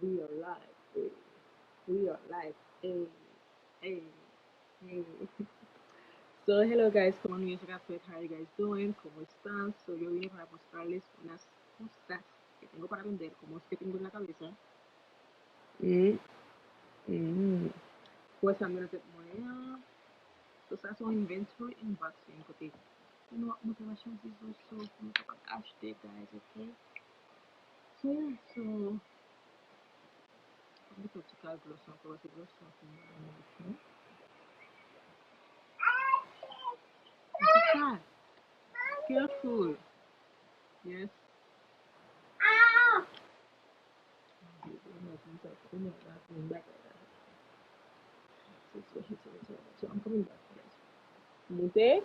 We are live. Hey. We are live. Hey. Hey. Hey. So hello guys, como no yo how you guys doing? ¿Cómo están? So yo vine para mostrarles unas cosas que tengo para vender, como es que tengo en la cabeza. Pues I'm gonna get more. So that's on inventory unboxing. Okay. You know what motivation is also about hashtag guys, okay? So yeah, so I'm going to try gloss on for the gloss on. Careful. Yes. So I'm coming back, guys. Mute.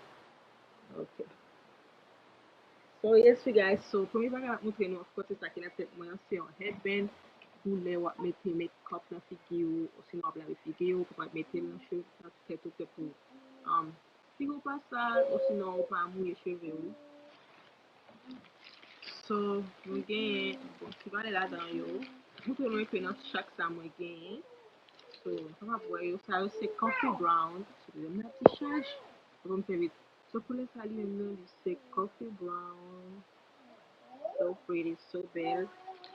Okay. So yes, you guys. So for me, back at mute, of course, it's like I said, when I say on headband, who lay what make cup na figure, ou sinon on la figure, pour pas mettre dans cheveux, dans tête tout pour figure pas ça, ou sinon pas mouiller cheveux. So, mwen gen, bon, si vale la dan yo, mwen te mwen pe nan chak sa mwen gen. So, kama pou yo, sa yo se coffee brown. So, mwen la ti chaj, mwen pe vit. So, pou le sali mwen se coffee brown. So pretty, so belle.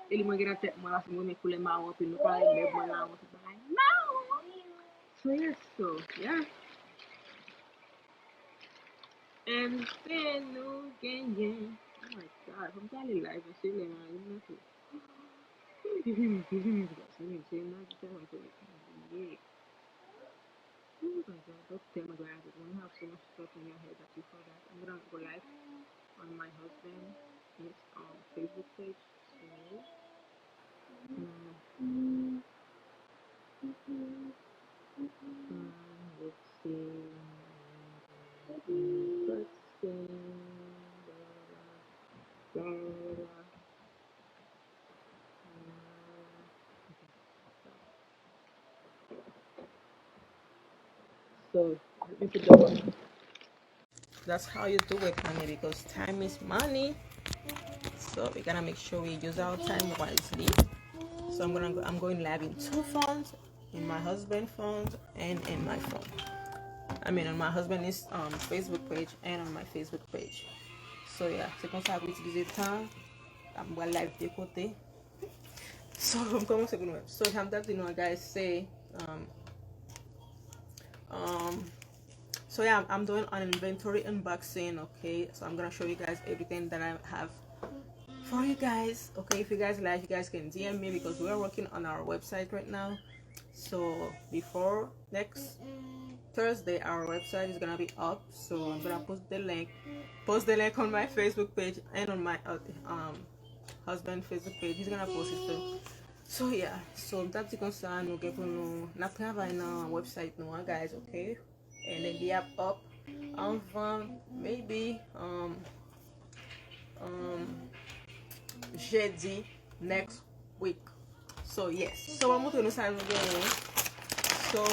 E li mwen gen nan tet mwen la se mwen koule marron, pi nou pale mwen mwen la, mwen se bagay marron. So, yes, so, yeah. And then, nou gen gen. Oh my god, I'm telling live, I say like I'm not Oh my god, don't tell my glasses. When you have so much stuff in your head that you forgot. I'm gonna go live on my husband's Facebook page. So that's how you do it, honey, because time is money. So we gotta make sure we use our time wisely. So I'm going live in two phones, in my husband's phone and in my phone. I mean on my husband's Facebook page and on my Facebook page. So yeah, c'est comme ça que utiliser temps. I'm going live de KOTE. So I'm coming to go. So I'm that you know guys say so yeah, I'm doing an inventory unboxing. Okay, so I'm gonna show you guys everything that I have for you guys. Okay, if you guys like, you guys can DM me because we're working on our website right now. So before next Thursday our website is gonna be up, so I'm gonna post the link on my Facebook page and on my husband Facebook page. He's gonna post it too. So yeah, so that's comme ça nous avons na travail na website nous guys, okay? And then the app up maybe jeudi next week. So yes, so I'm going to nous ça so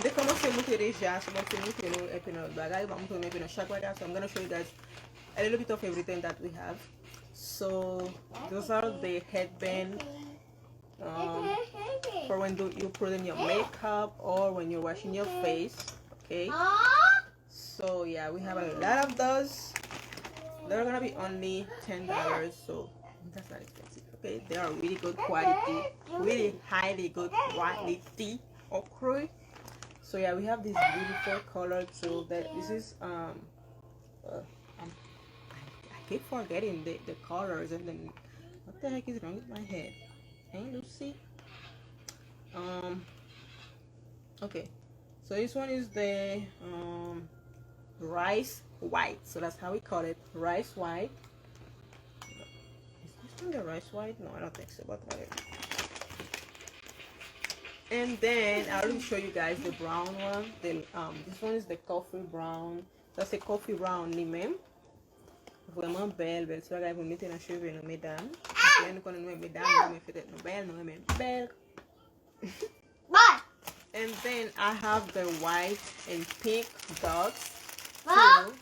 dès que je monter déjà, so je vais monter nous et puis nous bagage, on va monter chaque bagage. So I'm going to show you guys a little bit of everything that we have. So those are the headband for when you put in your makeup or when you're washing your face. Okay, so yeah, we have a lot of those. They're gonna be only $10, so that's not expensive. Okay, they are really good quality, really highly good quality. Okay, so yeah, we have this beautiful color too. That this is I keep forgetting the colors, and then what the heck is wrong with my head? Hey Lucy. Okay, so this one is the rice white, so that's how we call it, rice white. Is this one the rice white? No, I don't think so, but whatever. And then I'll show you guys the brown one. This one is the coffee brown. That's a coffee brown ni même vraiment belle, belle. C'est pas pour mettre dans cheveux nos mesdames. Nous connaissons mesdames, nous fait nos belles, nous même belles. And then I have the white and pink dots too.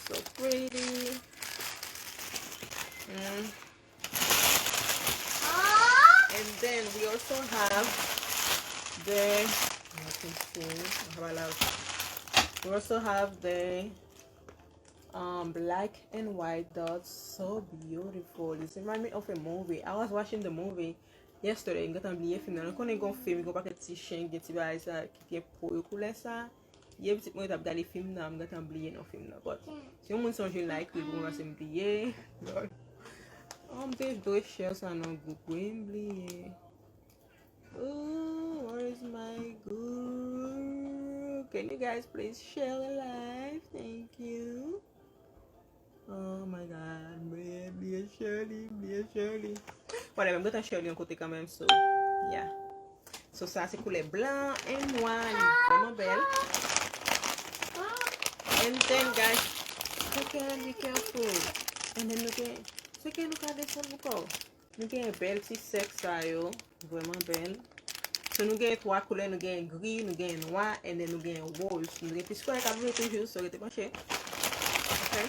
So pretty. also have the, let me see, we also have the black and white dots. So beautiful. This reminds me of a movie. I was watching the movie yesterday. I'm gonna be a film. I'm gonna go film. Go back to the chien. Get you guys qui pour le couleur ça. Il y a petit peu d'abord les films là. I'm gonna oublier nos films là. But si on me songe like, we vont se oublier. Des dois chers ça non goût oublier. Oh, where is my guru? Can you guys please share a live? Thank you. Oh my god, be a Shirley. Whatever, I'm gonna show you un côté quand même, so yeah. So ça c'est couleur blanc et noir, vraiment belle. And then guys, second, be careful. And then look at, second look at this one, look at belle petit sec ça yo, vraiment belle. So nous gagnons trois couleurs, nous gagnons gris, nous gagnons noir, et then nous gagnons rose. Nous gagnons plus quoi avec toujours, ça aurait été penché. Okay.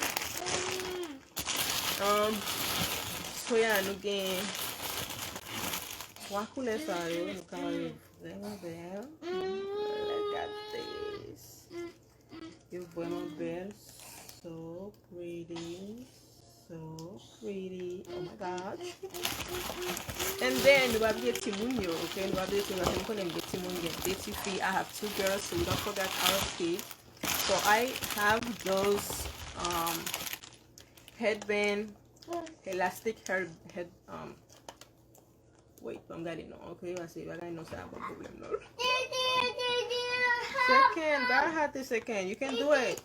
So yeah, nous gagnons trois couleurs ça yo, nous gagnons vraiment belle. Look at this. You're vraiment belle, so pretty. So pretty. Oh my gosh. And then we have the Timunyo, okay? We have the Timunyo. I have two girls, so we don't forget our kid. So I have those headband, elastic head wait, I'm getting no, okay? I say I know some problem no. Second, that had the second. You can do it.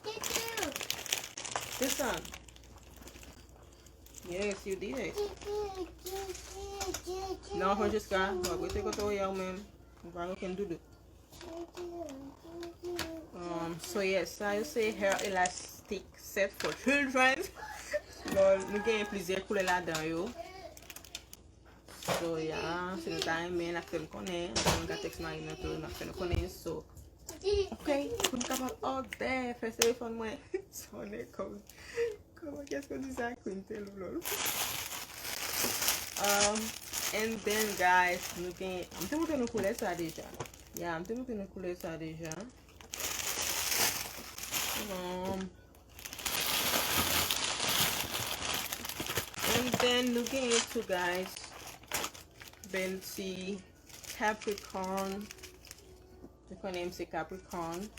This one. Yes, you did it. No, Francesca, we take it away, man. I can do it. So yes, I say hair elastic set for children. Lol, nous gagnons plusieurs couleurs là-dedans, yo. So yeah, c'est le time, man. After le connaît, on va texte ma email, after le connaît, so. Okay, vous ne capable all day, first téléphone moi. So on est comme. Qu'est-ce qu'on dit ça, Quintel, lol. And then guys, nous gagnons. I'm te montre nos couleurs ça déjà. Yeah, I'm te montre nos couleurs ça déjà. And then nous gagnons two guys. Benty Capricorn. The name say Capricorn.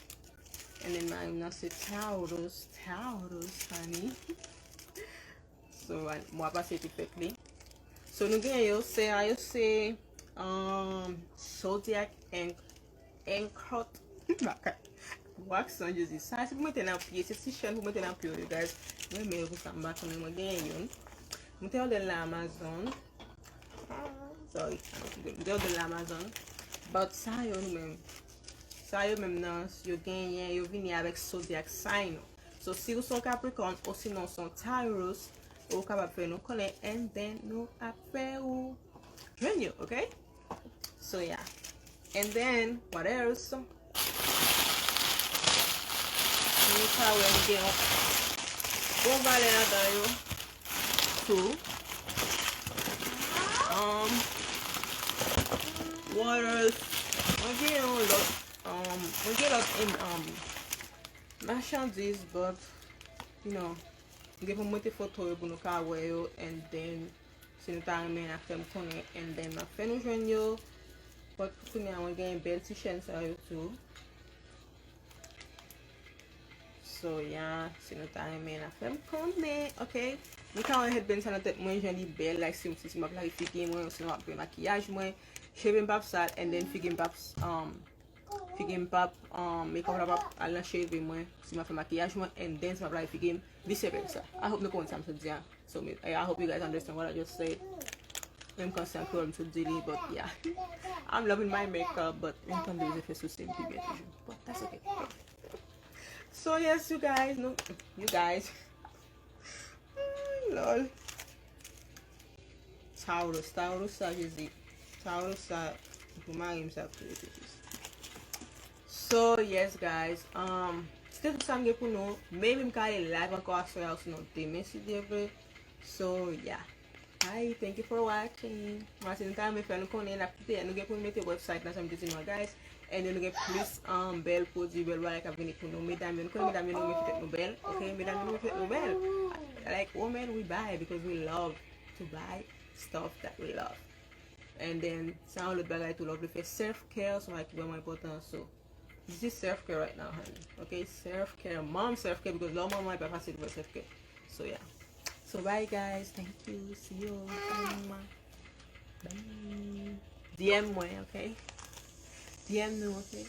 And then my name say Taurus, honey. So I say it perfectly. So nous gagnons I say zodiac and anchor wax on Jésus. Ça c'est pour mettre en pied, c'est si cher pour mettre en pied, guys. Moi mais vous s'en bat quand même gagnons. Mettez de l'Amazon. Sorry, de l'Amazon. But ça yo même. Ça yo même non, yo gagne, yo vini avec zodiac sign. So si vous sont Capricorn ou sinon sont Taurus, ou capable faire nous connaître and then nous après ou join you, okay? So yeah. And then what else? Nous power again. Bon valer là yo. Two. What else? We get in marchandises, but you know, we give them photo pour nous carrer and then si nous t'arriver à faire connaître and then ma fait nous joindre yo. But pour nous on gagne belle t-shirt ça yo too. So yeah, si nous t'arriver à faire connaître, okay? Nous quand headband ça notre moins joli belle like si m'a clarifier moi si m'a faire maquillage moi shaving pap ça and then figure pap makeup la pap à la shave moi si m'a fait maquillage moi and then m'a like figure vice versa. I hope no one time to dire. So I hope you guys understand what I just said. I'm concerned for to delete, but yeah. I'm loving my makeup, but I'm can do it for same people. But that's okay. So yes, you guys, lol. Taurus, Sagittarius, Taurus, so yes, guys, still some pour nous. Maybe I'm live encore sur house no demain si Dieu veut. So yeah, Hi, thank you for watching. Watching time if you come in after and you get put your website na some design guys and you get plus bell put you bell like I've been no mesdames you know mesdames you know me fit no bell okay mesdames you know me fit no bell like women we buy because we love to buy stuff that we love and then sound the bagay to love the self-care so I keep my important so this is self-care right now honey okay self-care mom self-care because love mom my papa said self-care so yeah. So bye guys, thank you, see you. Bye. DM me, okay? DM me, okay?